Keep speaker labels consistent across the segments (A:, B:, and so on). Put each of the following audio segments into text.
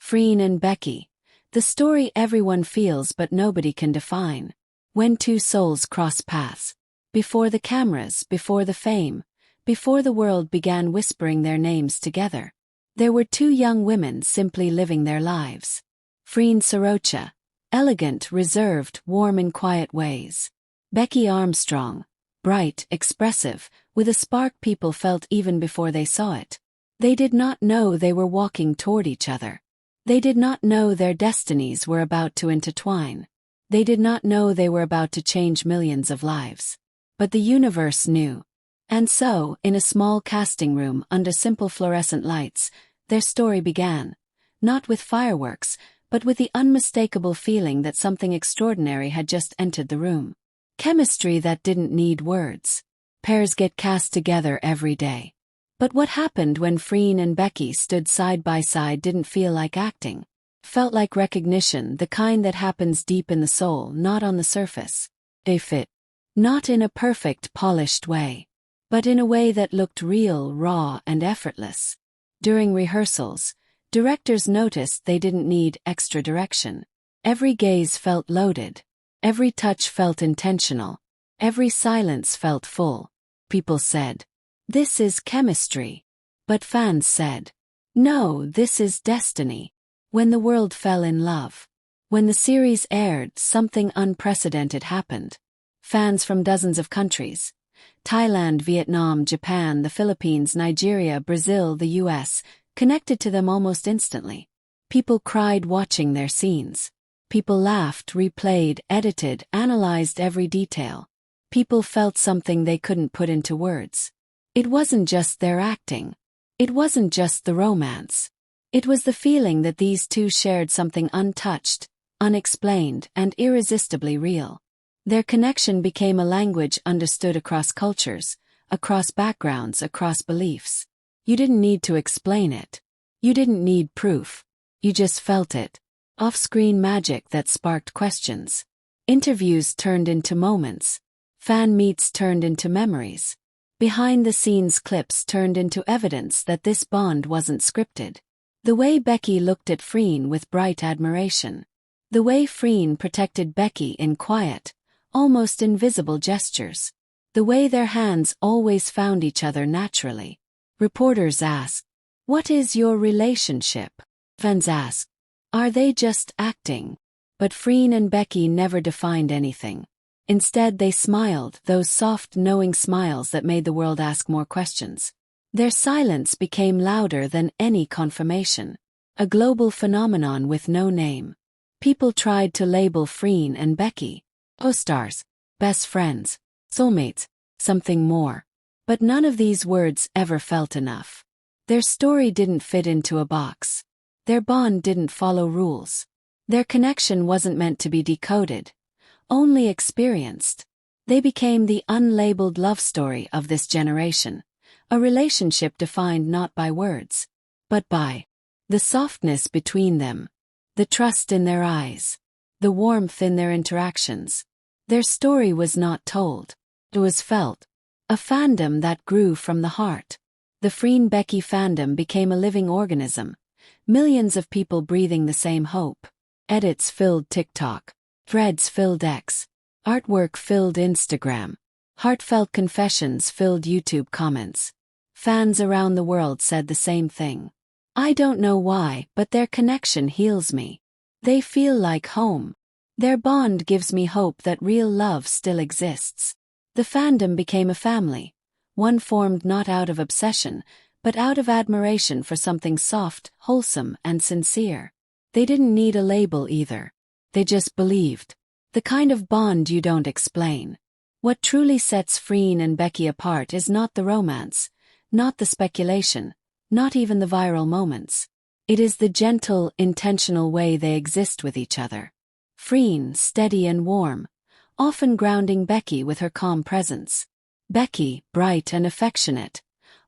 A: Freen and Becky. The story everyone feels but nobody can define. When two souls cross paths. Before the cameras, before the fame, before the world began whispering their names together. There were two young women simply living their lives. Freen Sorocha. Elegant, reserved, warm in quiet ways. Becky Armstrong. Bright, expressive, with a spark people felt even before they saw it. They did not know they were walking toward each other. They did not know their destinies were about to intertwine. They did not know they were about to change millions of lives. But the universe knew. And so, in a small casting room under simple fluorescent lights, their story began. Not with fireworks, but with the unmistakable feeling that something extraordinary had just entered the room. Chemistry that didn't need words. Pairs get cast together every day. But what happened when Freen and Becky stood side by side didn't feel like acting. Felt like recognition, the kind that happens deep in the soul, not on the surface. They fit. Not in a perfect, polished way. But in a way that looked real, raw, and effortless. During rehearsals, directors noticed they didn't need extra direction. Every gaze felt loaded. Every touch felt intentional. Every silence felt full. People said, "This is chemistry." But fans said, "No, this is destiny." When the world fell in love. When the series aired, something unprecedented happened. Fans from dozens of countries. Thailand, Vietnam, Japan, the Philippines, Nigeria, Brazil, the US, connected to them almost instantly. People cried watching their scenes. People laughed, replayed, edited, analyzed every detail. People felt something they couldn't put into words. It wasn't just their acting. It wasn't just the romance. It was the feeling that these two shared something untouched, unexplained, and irresistibly real. Their connection became a language understood across cultures, across backgrounds, across beliefs. You didn't need to explain it. You didn't need proof. You just felt it. Off-screen magic that sparked questions. Interviews turned into moments. Fan meets turned into memories. Behind-the-scenes clips turned into evidence that this bond wasn't scripted. The way Becky looked at Freen with bright admiration. The way Freen protected Becky in quiet, almost invisible gestures. The way their hands always found each other naturally. Reporters asked, "What is your relationship?" Fans asked, "Are they just acting?" But Freen and Becky never defined anything. Instead they smiled, those soft, knowing smiles that made the world ask more questions. Their silence became louder than any confirmation. A global phenomenon with no name. People tried to label Freen and Becky. Co-stars, best friends, soulmates, something more. But none of these words ever felt enough. Their story didn't fit into a box. Their bond didn't follow rules. Their connection wasn't meant to be decoded. Only experienced. They became the unlabeled love story of this generation. A relationship defined not by words, but by the softness between them, the trust in their eyes, the warmth in their interactions. Their story was not told. It was felt. A fandom that grew from the heart. The Freen Becky fandom became a living organism. Millions of people breathing the same hope. Edits filled TikTok. Threads filled X. Artwork filled Instagram. Heartfelt confessions filled YouTube comments. Fans around the world said the same thing. "I don't know why, but their connection heals me. They feel like home. Their bond gives me hope that real love still exists." The fandom became a family. One formed not out of obsession, but out of admiration for something soft, wholesome, and sincere. They didn't need a label either. They just believed. The kind of bond you don't explain. What truly sets Freen and Becky apart is not the romance, not the speculation, not even the viral moments. It is the gentle, intentional way they exist with each other. Freen, steady and warm, often grounding Becky with her calm presence. Becky, bright and affectionate,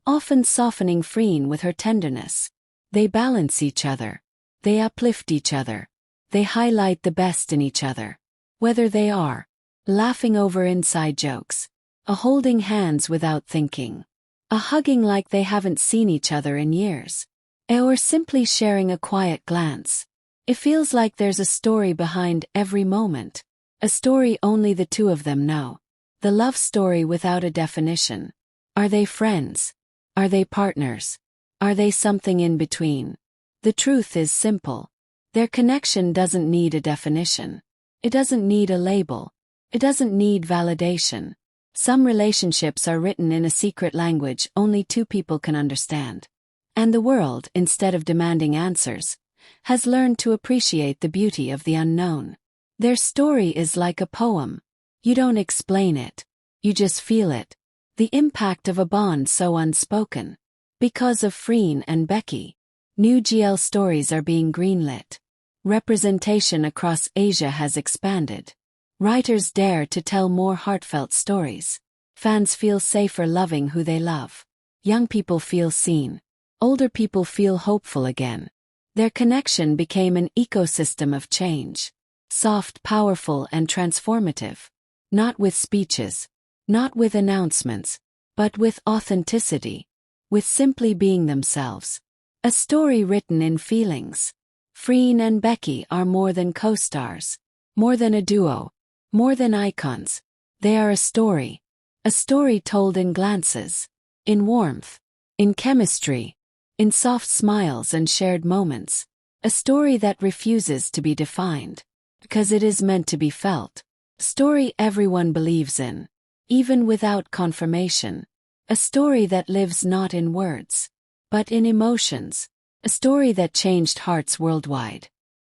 A: often softening Freen with her tenderness. They balance each other. They uplift each other. They highlight the best in each other. Whether they are laughing over inside jokes, a holding hands without thinking, a hugging like they haven't seen each other in years. or simply sharing a quiet glance. It feels like there's a story behind every moment. A story only the two of them know. The love story without a definition. Are they friends? Are they partners? Are they something in between? The truth is simple. Their connection doesn't need a definition. It doesn't need a label. It doesn't need validation. Some relationships are written in a secret language only two people can understand. And the world, instead of demanding answers, has learned to appreciate the beauty of the unknown. Their story is like a poem. You don't explain it. You just feel it. The impact of a bond so unspoken. Because of Freen and Becky, new GL stories are being greenlit. Representation across Asia has expanded. Writers dare to tell more heartfelt stories. Fans feel safer loving who they love. Young people feel seen. Older people feel hopeful again. Their connection became an ecosystem of change. Soft, powerful, and transformative. Not with speeches. Not with announcements. But with authenticity. With simply being themselves. A story written in feelings. Freen and Becky are more than co-stars. More than a duo. More than icons. They are a story. A story told in glances. In warmth. In chemistry. In soft smiles and shared moments. A story that refuses to be defined. Because it is meant to be felt. A story everyone believes in. Even without confirmation. A story that lives not in words, but in emotions. A story that changed hearts worldwide.